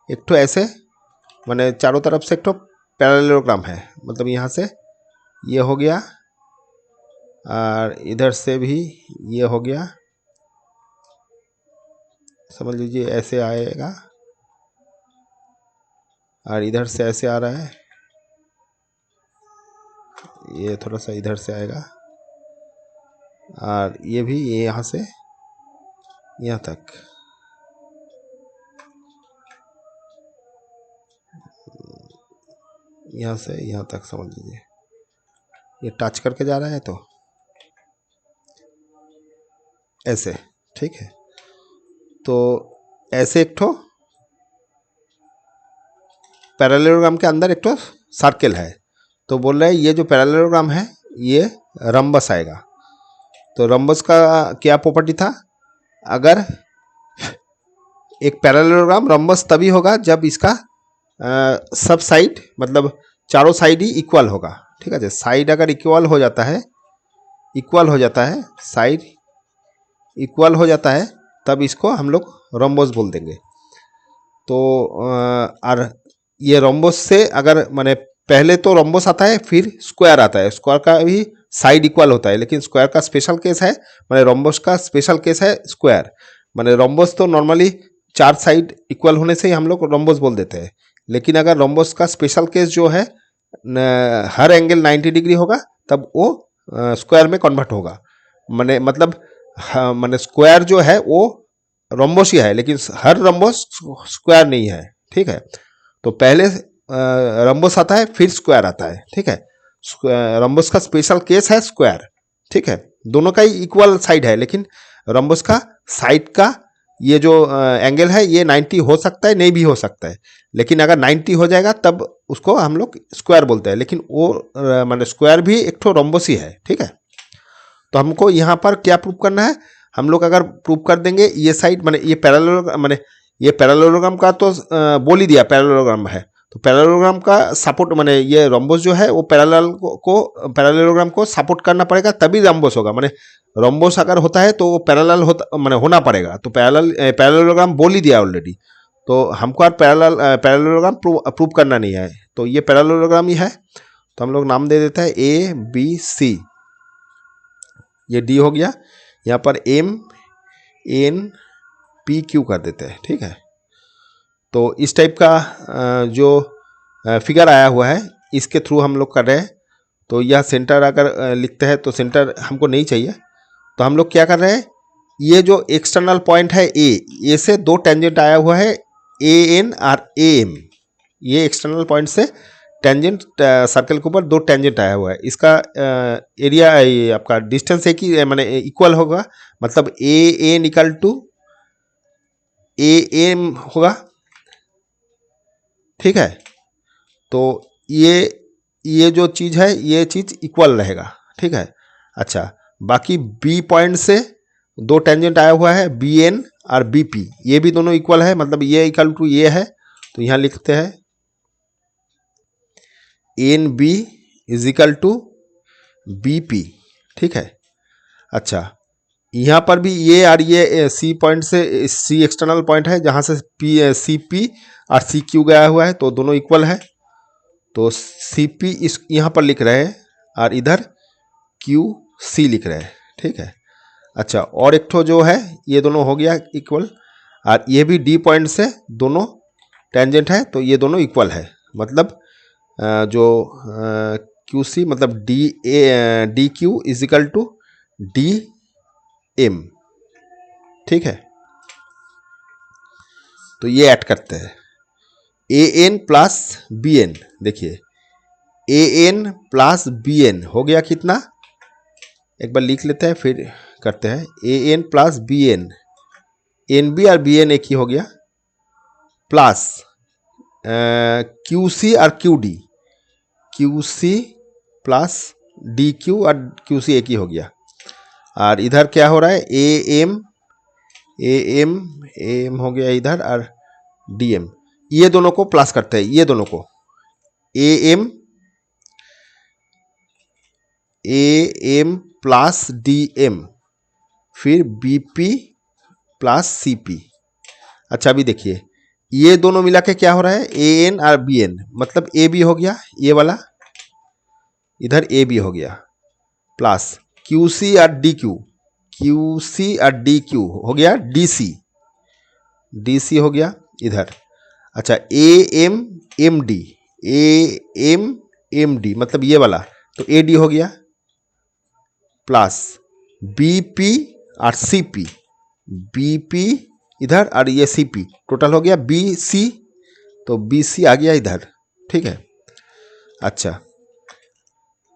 Speaker 1: एक ठो ऐसे माने चारों तरफ से एक ठो पैरेललोग्राम है, मतलब यहाँ से ये हो गया और इधर से भी ये हो गया, समझ लीजिए ऐसे आएगा, और इधर से ऐसे आ रहा है, ये थोड़ा सा इधर से आएगा, और ये भी ये यहाँ से यहाँ तक, यहाँ से यहाँ तक, समझ लीजिए ये टच करके जा रहा है, तो ऐसे, ठीक है। तो ऐसे एक ठो पैरेललोग्राम के अंदर एक ठो सर्कल है, तो बोल रहा है ये जो पैरेललोग्राम है ये रम्बस आएगा। तो रम्बस का क्या प्रॉपर्टी था, अगर एक पैरेललोग्राम रम्बस तभी होगा जब इसका सब साइड, मतलब चारों साइड ही इक्वल होगा, ठीक है। साइड अगर इक्वल हो जाता है, साइड इक्वल हो जाता है, तब इसको हम लोग रोम्बस बोल देंगे। तो और ये रोम्बस से अगर माने पहले तो रोम्बस आता है, फिर स्क्वायर आता है, स्क्वायर का भी साइड इक्वल होता है, लेकिन स्क्वायर का स्पेशल केस है, माने रोम्बस का स्पेशल केस है स्क्वायर। माने रोम्बस तो नॉर्मली 4 साइड इक्वल होने से ही हम लोग रोम्बस बोल देते हैं, लेकिन अगर रोम्बस का स्पेशल केस जो है हर एंगल 90 डिग्री होगा, तब वो स्क्वायर में कन्वर्ट होगा, माने मतलब माने स्क्वायर जो है वो रोम्बस ही है, लेकिन हर रोम्बस स्क्वायर नहीं है, ठीक है। तो पहले रोम्बस आता है, फिर स्क्वायर आता है, ठीक है। रोम्बस का स्पेशल केस है स्क्वायर, ठीक है। दोनों का ही इक्वल साइड है, लेकिन रोम्बस का साइड का ये जो एंगल है ये 90 हो सकता है, नहीं भी हो सकता है, लेकिन अगर 90 हो जाएगा तब उसको हम लोग स्क्वायर बोलते हैं, लेकिन वो माने स्क्वायर भी एक ठो रोम्बस ही है, ठीक है। तो हमको यहाँ पर क्या प्रूव करना है, हम लोग अगर प्रूव कर देंगे ये साइड माने ये पैरेललोग्राम का तो बोल ही दिया पैरेललोग्राम है, तो पैरेललोग्राम का सपोर्ट माने ये रोम्बस जो है वो पैरेललोग्राम को सपोर्ट करना पड़ेगा, तभी रोम्बस होगा। माने रोम्बस अगर होता है तो वो पैरेलल होता माने होना पड़ेगा, तो पैरेललोग्राम बोल ही दिया ऑलरेडी, तो हमको और पैरेललोग्राम प्रूव करना नहीं है, तो ये पैरेललोग्राम ही है, तो हम लोग नाम दे देते हैं ABC, ये D हो गया, यहाँ पर MNPQ कर देते हैं, ठीक है। तो इस टाइप का जो फिगर आया हुआ है इसके थ्रू हम लोग कर रहे हैं। तो यह सेंटर अगर लिखते हैं तो सेंटर हमको नहीं चाहिए, तो हम लोग क्या कर रहे हैं, ये जो एक्सटर्नल पॉइंट है ए से 2 टेंजेंट आया हुआ है ए एन और ए एम, ये एक्सटर्नल पॉइंट से टेंजेंट सर्कल के ऊपर दो टेंजेंट आया हुआ है, इसका एरिया आपका डिस्टेंस एक ही माने इक्वल होगा, मतलब A N equal to A M होगा, ठीक है। तो ये जो चीज़ है ये चीज़ इक्वल रहेगा, ठीक है। अच्छा, बाकी बी पॉइंट से दो टेंजेंट आया हुआ है बी एन और बी पी, ये भी दोनों इक्वल है, मतलब ये इक्वल टू ये है, तो यहाँ लिखते हैं N B is equal to B P, ठीक है। अच्छा, यहाँ पर भी ये और ये सी पॉइंट से, सी एक्सटर्नल पॉइंट है जहाँ से पी सी पी और सी क्यू गया हुआ है, तो दोनों इक्वल है, तो सी पी इस यहाँ पर लिख रहे हैं और इधर क्यू सी लिख रहे हैं, ठीक है। अच्छा, और एक ठो जो है ये दोनों हो गया इक्वल, और ये भी डी पॉइंट से दोनों टेंजेंट है, तो ये दोनों इक्वल है, मतलब जो क्यू सी मतलब D Q is equal to D M, ठीक है। तो ये ऐड करते हैं A N plus B N, देखिए A N plus B N हो गया कितना, एक बार लिख लेते हैं फिर करते हैं, A N plus B N, N B और बी एन एक ही हो गया, प्लस क्यू सी और Q D, Q C plus D Q और क्यू सी एक ही हो गया, और इधर क्या हो रहा है ए एम हो गया इधर, और डी एम, ये दोनों को प्लस करते हैं, ये दोनों को A M plus D M, फिर B P plus C P. अच्छा, अभी देखिए ये दोनों मिला के क्या हो रहा है ए एन और बी एन, मतलब ए बी हो गया ये वाला, इधर ए बी हो गया, प्लस क्यू सी और डी क्यू, क्यू सी और डी क्यू हो गया डी सी हो गया इधर। अच्छा, ए एम डी मतलब ये वाला, तो ए डी हो गया, प्लस बी पी और सी पी, बी पी इधर और ये सी पी, टोटल हो गया बी सी, तो बी सी आ गया इधर, ठीक है। अच्छा,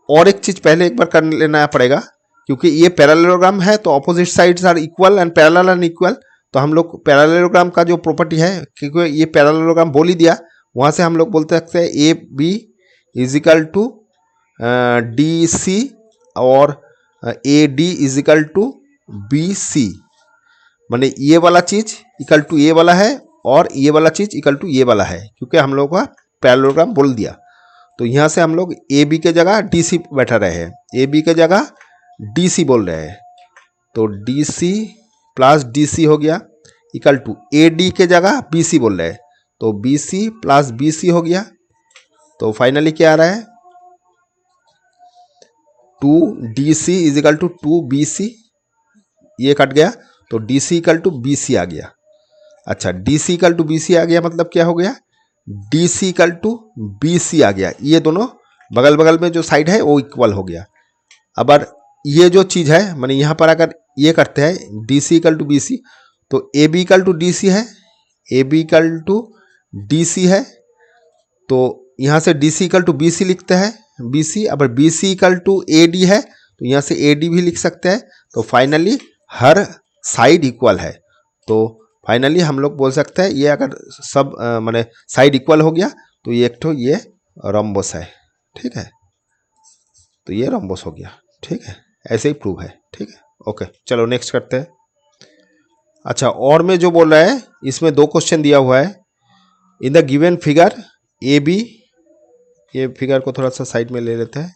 Speaker 1: और एक चीज पहले एक बार कर लेना पड़ेगा, क्योंकि ये पैरेललोग्राम है तो opposite sides are equal and parallel and equal, तो हम लोग पैरेललोग्राम का जो प्रॉपर्टी है, क्योंकि ये पैरेललोग्राम बोल ही दिया, वहाँ से हम लोग बोलते सकते हैं A B is equal to D C और A D is equal to B C, माने ये वाला चीज इक्वल टू ये वाला है और ये वाला चीज इक्वल टू ये वाला है, क्योंकि हम लोग का पैरेललोग्राम बोल दिया। तो यहाँ से हम लोग ए बी के जगह डी सी बैठा रहे हैं, ए बी के जगह डी सी बोल रहे हैं, तो D C plus D C हो गया इक्वल टू ए डी के जगह बी सी बोल रहे हैं, तो B C plus B C हो गया, तो फाइनली क्या आ रहा है 2DC is equal to 2BC, ये कट गया, तो DC इक्वल टू BC आ गया। अच्छा, DC इक्वल टू BC आ गया, मतलब क्या हो गया DC इक्वल टू BC आ गया, ये दोनों बगल बगल में जो साइड है वो इक्वल हो गया। अब ये जो चीज़ है, माने यहाँ पर अगर ये करते हैं DC इक्वल टू BC, तो AB इक्वल टू DC है, AB इक्वल टू DC है, तो यहाँ से DC इक्वल टू BC लिखते हैं, BC, अब BC इक्वल टू AD है, तो यहाँ से AD भी लिख सकते हैं, तो फाइनली हर साइड इक्वल है, तो फाइनली हम लोग बोल सकते हैं ये अगर सब माने साइड इक्वल हो गया, तो ये एक ठो ये रोम्बस है, ठीक है, तो ये रोम्बस हो गया, ठीक है, ऐसे ही प्रूव है, ठीक है। ओके, चलो नेक्स्ट करते हैं। अच्छा, और में जो बोल रहा है इसमें दो क्वेश्चन दिया हुआ है, in the given figure A B, ये फिगर को थोड़ा सा साइड में ले लेते हैं।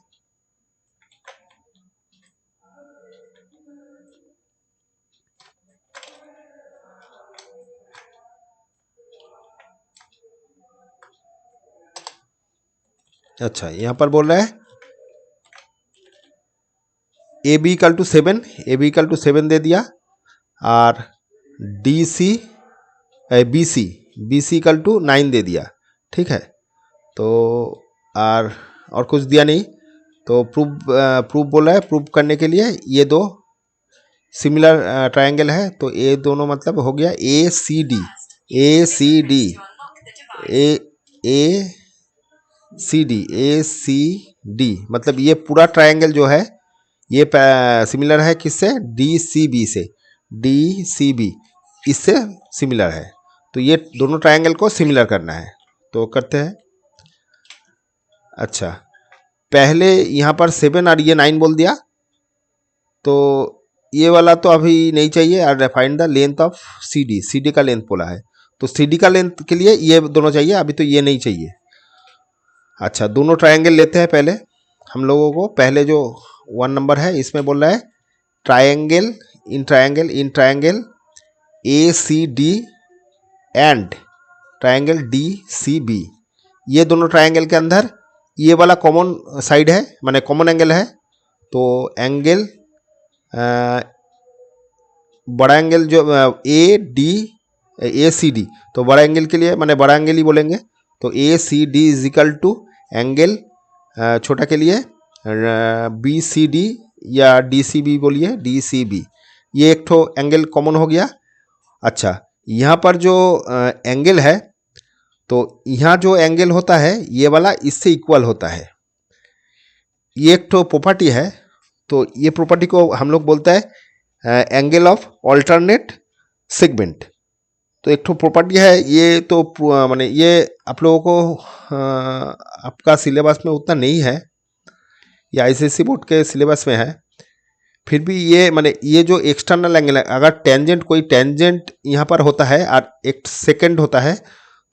Speaker 1: अच्छा, यहां पर बोल रहा है A B equal to 7, A B equal to 7 दे दिया, और D C B C equal to 9 दे दिया, ठीक है। तो और कुछ दिया नहीं, तो प्रूफ बोला है, प्रूफ करने के लिए ये दो सिमिलर ट्रायंगल है, तो ये दोनों मतलब हो गया ए सी डी, ACD मतलब ये पूरा ट्रायंगल जो है ये सिमिलर है किससे, DCB से, DCB इससे सिमिलर है। तो ये दोनों ट्रायंगल को सिमिलर करना है, तो करते हैं। अच्छा, पहले यहाँ पर 7 और ये 9 बोल दिया, तो ये वाला तो अभी नहीं चाहिए। और find the length of CD का लेंथ बोला है, तो CD का लेंथ के लिए ये दोनों चाहिए, अभी तो ये नहीं चाहिए। अच्छा, दोनों ट्रायंगल लेते हैं पहले हम लोगों को। पहले जो 1 नंबर है इसमें बोल रहा है triangle in triangle ACD and triangle DCB। ये दोनों ट्रायंगल के अंदर ये वाला कॉमन साइड है, माने कॉमन एंगल है। तो एंगल बड़ा एंगल जो ACD, तो बड़ा एंगल के लिए माने बड़ा एंगल ही बोलेंगे। तो ACD is equal to angle छोटा के लिए BCD या DCB बोलिए, DCB। ये एक ठो एंगल कॉमन हो गया। अच्छा, यहाँ पर जो एंगल है, तो यहाँ जो एंगल होता है ये वाला इससे इक्वल होता है। ये एक ठो प्रॉपर्टी है, तो ये प्रॉपर्टी को हम लोग बोलते हैं एंगल ऑफ ऑल्टरनेट सेगमेंट। तो एक ठो प्रॉपर्टी है ये, तो माने ये आप लोगों को आपका सिलेबस में उतना नहीं है, या ICSE बोर्ड के सिलेबस में है। फिर भी ये माने ये जो एक्सटर्नल एंगल है, अगर टेंजेंट कोई टेंजेंट यहाँ पर होता है और एक सेकंड होता है,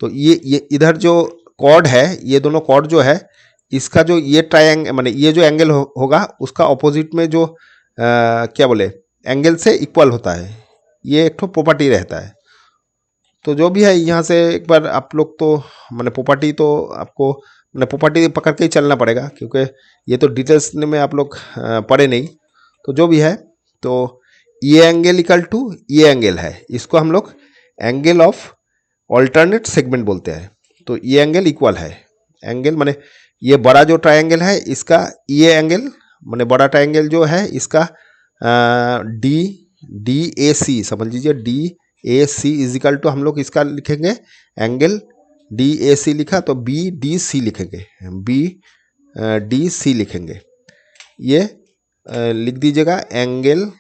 Speaker 1: तो ये इधर जो कॉर्ड है, ये दोनों कॉर्ड जो है, इसका जो ये ट्रायंगल माने ये जो एंगल होगा उसका ऑपोजिट में जो क्या बोले एंगल से इक्वल होता है। ये एक ठो प्रॉपर्टी रहता है। तो जो भी है यहाँ से एक बार आप लोग तो माने प्रॉपर्टी तो आपको माने प्रॉपर्टी पकड़ के ही चलना पड़ेगा, क्योंकि ये तो डिटेल्स में आप लोग पढ़े नहीं। तो जो भी है, तो ये एंगल इक्वल टू ये एंगल है, इसको हम लोग एंगल ऑफ ऑल्टरनेट सेगमेंट बोलते हैं। तो ये एंगल इक्वल है, एंगल माने ये बड़ा जो ट्रायंगल है इसका ये एंगल माने बड़ा ट्रायंगल जो है इसका DAC समझ लीजिए, DAC इज इक्वल टू हम लोग इसका लिखेंगे एंगल DAC लिखा तो BDC लिखेंगे, BDC लिखेंगे। ये लिख दीजिएगा एंगल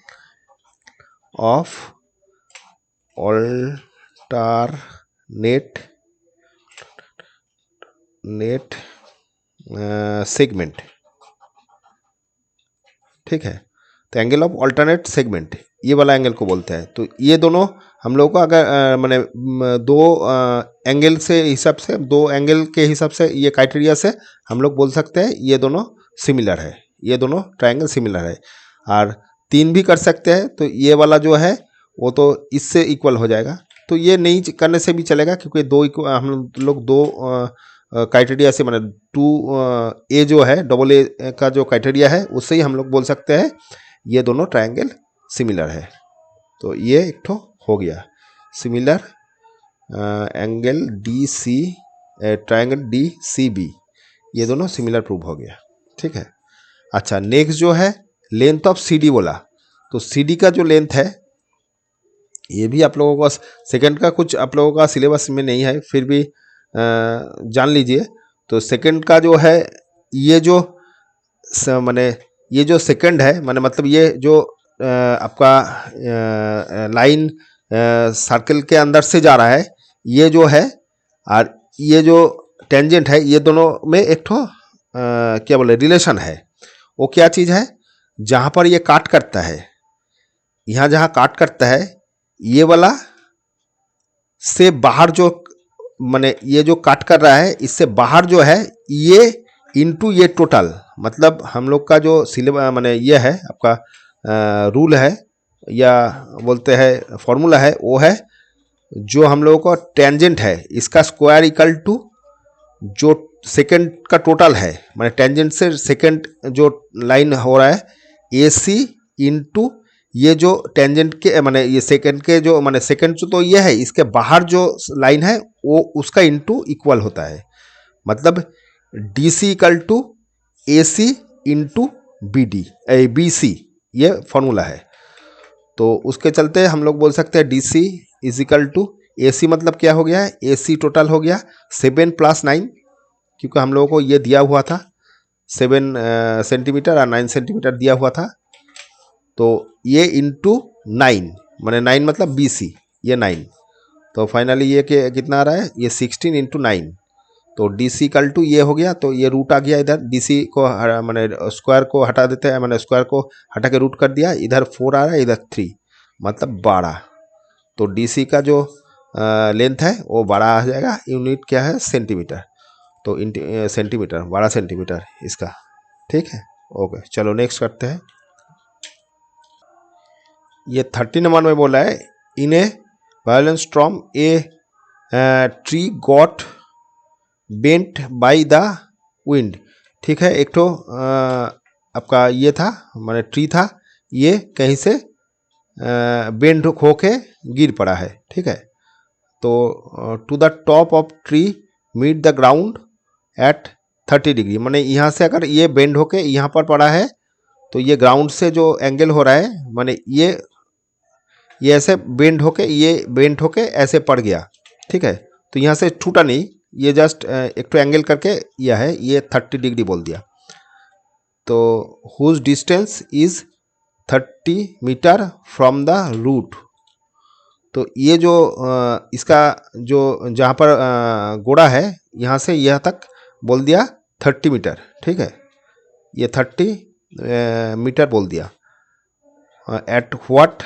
Speaker 1: ऑफ ऑल्टरनेट सेगमेंट, ठीक है। तो एंगल ऑफ ऑल्टरनेट सेगमेंट ये वाला एंगल को बोलते हैं। तो ये दोनों हम लोग को अगर माने दो एंगल से हिसाब से, दो एंगल के हिसाब से, ये क्राइटेरिया से हम लोग बोल सकते हैं ये दोनों सिमिलर है, ये दोनों ट्रायंगल सिमिलर है। और 3 भी कर सकते हैं, तो ये वाला जो है वो तो इससे इक्वल हो जाएगा। तो ये नहीं करने से भी चलेगा, क्योंकि हम लोग दो क्राइटेरिया से माने 2A जो है AA का जो क्राइटेरिया है उससे ही हम लोग बोल सकते हैं ये दोनों ट्रायंगल सिमिलर है। तो ये एक ठो हो गया similar angle DC triangle DCB, ये दोनों सिमिलर प्रूव हो गया, ठीक है। अच्छा, नेक्स्ट जो है लेंथ ऑफ CD बोला। तो CD का जो लेंथ है ये भी आप लोगों का सेकंड का कुछ आप लोगों का सिलेबस में नहीं है, फिर भी जान लीजिए। तो सेकंड का जो है ये जो माने ये जो सेकंड है माने मतलब ये जो आपका लाइन सर्कल के अंदर से जा रहा है ये जो है, और ये जो टेंजेंट है, ये दोनों में एक ठो क्या बोले रिलेशन है। वो क्या चीज़ है, जहाँ पर ये काट करता है, यहाँ जहाँ काट करता है ये वाला से बाहर जो माने ये जो काट कर रहा है इससे बाहर जो है ये इनटू ये टोटल, मतलब हम लोग का जो सिलेबस माने ये है आपका रूल है या बोलते हैं फॉर्मूला है, वो है जो हम लोगों को टेंजेंट है इसका स्क्वायर इक्वल टू जो सेकंड का टोटल है, माने टेंजेंट से सेकंड जो लाइन हो रहा है AC इनटू ये जो टेंजेंट के माने ये सेकंड के जो माने सेकंड तो ये है, इसके बाहर जो लाइन है वो उसका इनटू इक्वल होता है। मतलब DC equal to AC into BC, ये फॉर्मूला है। तो उसके चलते हम लोग बोल सकते हैं DC is equal to AC मतलब क्या हो गया है, AC टोटल हो गया 7 + 9, क्योंकि हम लोगों को ये दिया हुआ था 7 सेंटीमीटर और 9 सेंटीमीटर दिया हुआ था। तो ये इंटू 9, मैंने 9 मतलब BC, ये 9, तो फाइनली ये कितना आ रहा है, ये 16 × 9। तो DC = ये हो गया, तो ये रूट आ गया इधर, DC को मैंने स्क्वायर को हटा देते हैं, मैंने स्क्वायर को हटा के रूट कर दिया, इधर 4 आ रहा है, इधर 3, मतलब 12। तो DC का जो लेंथ है वो 12 आ जाएगा। यूनिट क्या है, सेंटीमीटर, तो सेंटीमीटर, 12 सेंटीमीटर इसका, ठीक है। ओके, चलो नेक्स्ट करते हैं। ये 30 नंबर में बोला है, in a violent storm a tree got bent by the wind. ठीक है, एक तो आपका ये था, माने ट्री था, ये कहीं से बेंड होके गिर पड़ा है, ठीक है। तो to the top of tree meet the ground at 30 degree, माने यहाँ से अगर ये बेंड होके यहाँ पर पड़ा है तो ये ग्राउंड से जो एंगल हो रहा है, माने ये ऐसे बेंड होके ऐसे पड़ गया, ठीक है। तो यहाँ से छूटा नहीं, ये जस्ट एक तो एंगल करके यह है, ये 30 डिग्री बोल दिया। तो whose distance is 30 metre from the root. तो ये जो इसका जो जहाँ पर गोड़ा है, यहाँ से यह तक बोल दिया 30 मीटर, ठीक है। ये 30 मीटर बोल दिया। At what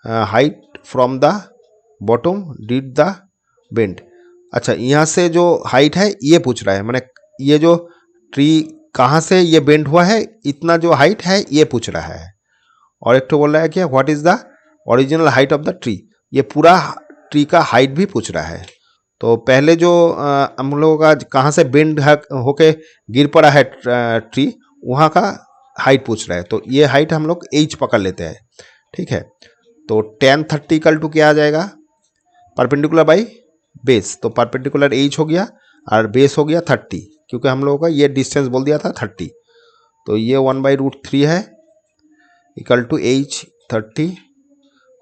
Speaker 1: height from the bottom did the bend. अच्छा, यहाँ से जो हाइट है ये पूछ रहा है, माने ये जो ट्री कहाँ से ये बेंड हुआ है, इतना जो हाइट है ये पूछ रहा है। और एक तो बोल रहा है कि what is the original height of the tree, ये पूरा ट्री का हाइट भी पूछ रहा है। तो पहले जो हम लोगों का कहाँ से बेंड होके गिर पड़ा है ट्री, वहाँ का हाइट पूछ रहा है। तो ये हाइट हम लोग h पकड़ लेते हैं, ठीक है। तो tan 30 = क्या आ जाएगा, परपेंडिकुलर बाई बेस। तो परपेंडिकुलर h हो गया और बेस हो गया 30, क्योंकि हम लोगों का ये डिस्टेंस बोल दिया था 30। तो ये 1/√3 है इक्वल टू h 30।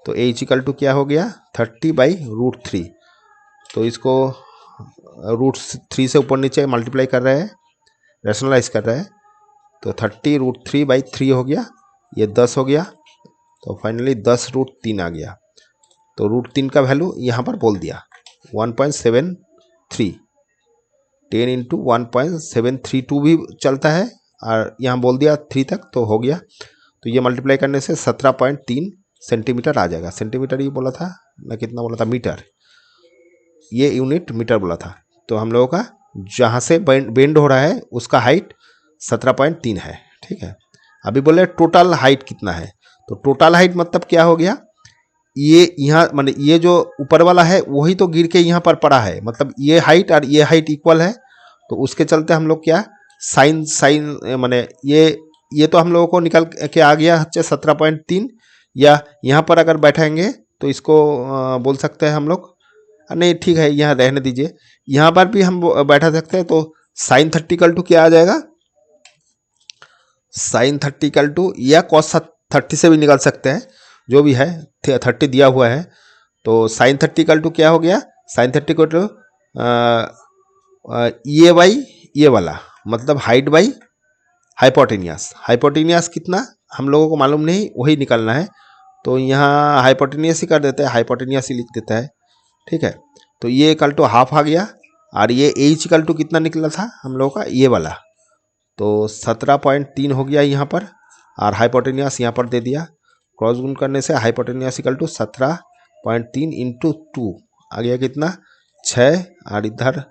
Speaker 1: तो h = क्या हो गया, 30/√3। तो इसको √3 से ऊपर नीचे मल्टीप्लाई कर रहे हैं, रैशनलाइज कर रहे हैं। तो 30√3/3 हो गया, ये 10 हो गया। तो फाइनली 10√3 आ गया। तो √3 का वैल्यू यहाँ पर बोल दिया 1.73। 10 × 1.732 भी चलता है, और यहाँ बोल दिया 3 तक, तो हो गया। तो ये मल्टीप्लाई करने से 17.3 सेंटीमीटर आ जाएगा। सेंटीमीटर ये बोला था ना, कितना बोला था, मीटर, ये यूनिट मीटर बोला था। तो हम लोगों का जहाँ से बेंड हो रहा है उसका हाइट 17.3 है, ठीक है। अभी बोले टोटल हाइट कितना है, तो टोटल हाइट मतलब क्या हो गया, ये यहाँ माने ये जो ऊपर वाला है वही तो गिर के यहाँ पर पड़ा है, मतलब ये हाइट और ये हाइट इक्वल है। तो उसके चलते हम लोग क्या साइन माने ये तो हम लोगों को निकल के आ गया 17.3, या यहाँ पर अगर बैठाएंगे तो इसको बोल सकते हैं हम लोग, नहीं ठीक है यहाँ रहने दीजिए, यहाँ पर भी हम बैठा सकते हैं। तो साइन 30 = क्या आ जाएगा, साइन 30 = या कॉस 30 से भी निकाल सकते हैं, जो भी है 30 दिया हुआ है। तो साइन 30 = क्या हो गया, साइन 30 = ये बाई ये वाला, मतलब हाइट बाई हाइपोटेनियस। हाइपोटेनियस कितना हम लोगों को मालूम नहीं, वही निकालना है। तो यहाँ हाइपोटेनियस ही कर देते हैं, हाइपोटेनियस ही लिख देता है, ठीक है। तो ये = हाफ आ गया, और ये h = कितना निकला था हम लोगों का, ये वाला। तो 17.3 हो गया यहाँ पर, और हाइपोटेनियस यहाँ पर दे दिया। क्रॉस गुण करने से हाइपोटेनियस = 17.3 × 2 आ गया कितना, 6, और इधर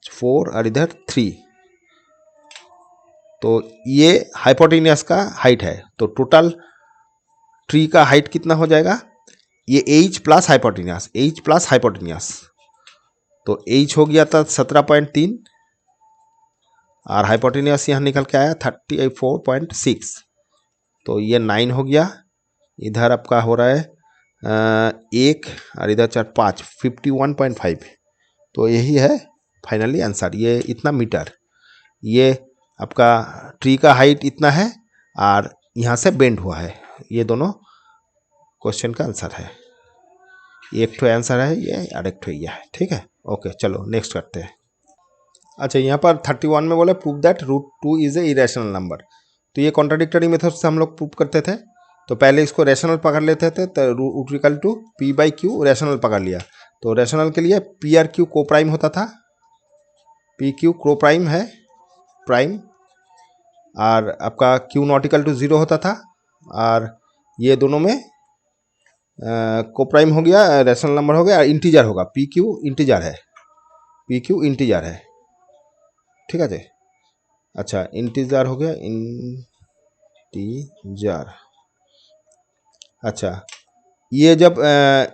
Speaker 1: 4 और इधर 3। तो ये हाइपोटेनियस का हाइट है। तो टोटल ट्री का हाइट कितना हो जाएगा, ये h + हाइपोटेनियस, h + हाइपोटेनियस। तो h हो गया था 17.3, और हाइपोटेनियस यहाँ निकल के आया 34.6। तो ये 9 हो गया। इधर आपका हो रहा है 1, और इधर 4 5 51.5। तो यही है फाइनली आंसर, ये इतना मीटर, ये आपका ट्री का हाइट इतना है, और यहाँ से बेंड हुआ है, ये दोनों क्वेश्चन का आंसर है। एक ठो आंसर है ये और एक ठो ये है, ठीक है। ओके चलो नेक्स्ट करते हैं। अच्छा यहाँ पर 31 में बोले prove that √2 is a irrational number. तो ये कॉन्ट्राडिक्टरी मेथड से हम लोग प्रूव करते थे। तो पहले इसको रेशनल पकड़ लेते थे, तो √P/Q रेशनल पकड़ लिया। तो रेशनल के लिए PR/Q को प्राइम होता था, PQ को प्राइम है प्राइम, और आपका Q≠0 होता था, और ये दोनों में को प्राइम हो गया, रेशनल नंबर हो गया, और इंटीजर होगा। PQ इंटीजर है, PQ इंटीजर है, ठीक है जी। अच्छा इंटीजर हो गया, इंटीजर। अच्छा ये जब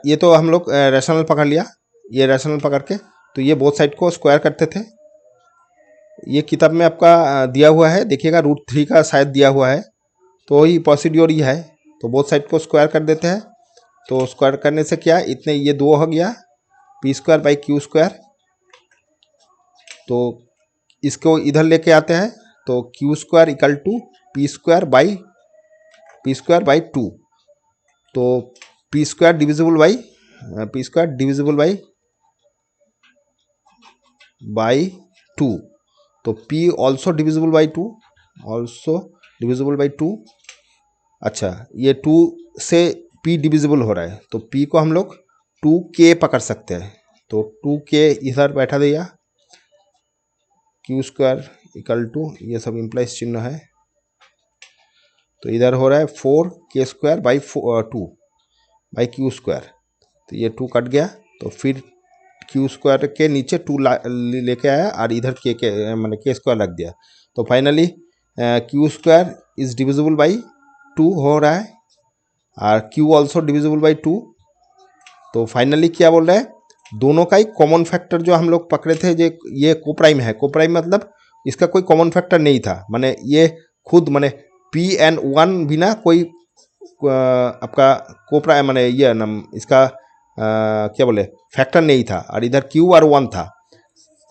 Speaker 1: ये तो हम लोग रेशनल पकड़ लिया, ये रेशनल पकड़ के तो ये बोथ साइड को स्क्वायर करते थे। ये किताब में आपका दिया हुआ है, देखिएगा √3 का शायद दिया हुआ है, तो वही प्रोसीड्योर ये है। तो बोथ साइड को स्क्वायर कर देते हैं। तो स्क्वायर करने से क्या, इतने ये 2 हो गया P²/Q²। तो इसको इधर लेके आते हैं, तो Q² = P²/2। तो P² डिविजिबल बाई 2। तो P ऑल्सो डिविजिबल बाई 2। अच्छा ये 2 से P डिविजिबल हो रहा है, तो P को हम लोग 2K पकड़ सकते हैं। तो 2K इधर बैठा दिया, Q² = ये सब इम्प्लाइज चिन्ह है, तो इधर हो रहा है 4K² तो ये 2 कट गया, तो फिर Q² के नीचे 2 लेके आया और इधर K मैंने K² रख दिया। तो finally Q² is divisible by 2 हो रहा है, और Q ऑल्सो डिविजिबल बाई 2। तो फाइनली क्या बोल रहे हैं, दोनों का ही कॉमन फैक्टर जो हम लोग पकड़े थे, ये कोप्राइम है। कोप्राइम मतलब इसका कोई कॉमन फैक्टर नहीं था, माने ये खुद माने P/1 बिना कोई आपका कोप्राइम माने ये नम इसका क्या बोले फैक्टर नहीं था, और इधर Q और 1 था,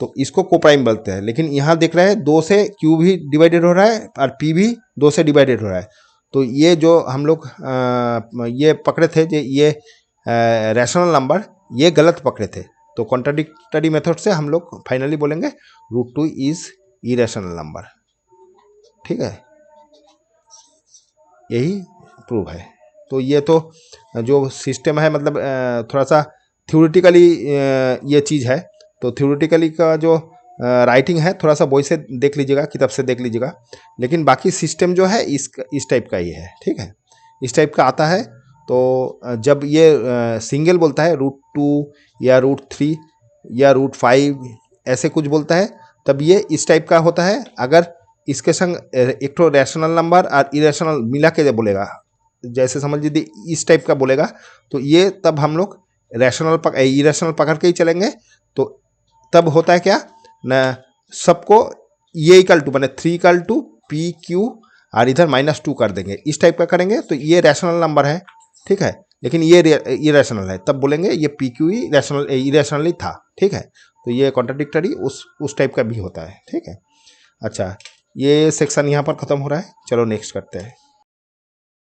Speaker 1: तो इसको कोप्राइम बोलते हैं। लेकिन यहाँ देख रहे हैं 2 से Q भी डिवाइडेड हो रहा है और P भी 2 से डिवाइडेड हो रहा है। तो ये जो हम लोग ये पकड़े थे, ये रैशनल नंबर, ये गलत पकड़े थे। तो कॉन्ट्राडिक्टरी मेथड से हम लोग फाइनली बोलेंगे √2 इज इरेशनल नंबर, ठीक है। यही प्रूव है। तो ये तो जो सिस्टम है, मतलब थोड़ा सा थ्योरेटिकली ये चीज़ है। तो थ्योरेटिकली का जो राइटिंग है थोड़ा सा वही से देख लीजिएगा, किताब से देख लीजिएगा, लेकिन बाकी सिस्टम जो है इस टाइप का ही है, ठीक है। इस टाइप का आता है। तो जब ये सिंगल बोलता है √2 या √3 या √5 ऐसे कुछ बोलता है, तब ये इस टाइप का होता है। अगर इसके संग एक तो रैशनल नंबर और इरेशनल मिला के बोलेगा, जैसे समझ लीजिए इस टाइप का बोलेगा, तो ये तब हम लोग इरेशनल पकड़ के ही चलेंगे। तो तब होता है क्या ना, सबको ये इक्वल टू माने 3 = PQ और इधर -2 कर देंगे, इस टाइप का करेंगे, तो ये रैशनल नंबर है, ठीक है। लेकिन ये इरेशनल है, तब बोलेंगे ये PQ ही इरेशनल ही था, ठीक है। तो ये कॉन्ट्राडिक्टरी उस टाइप का भी होता है, ठीक है। अच्छा ये सेक्शन यहाँ पर ख़त्म हो रहा है, चलो नेक्स्ट करते हैं।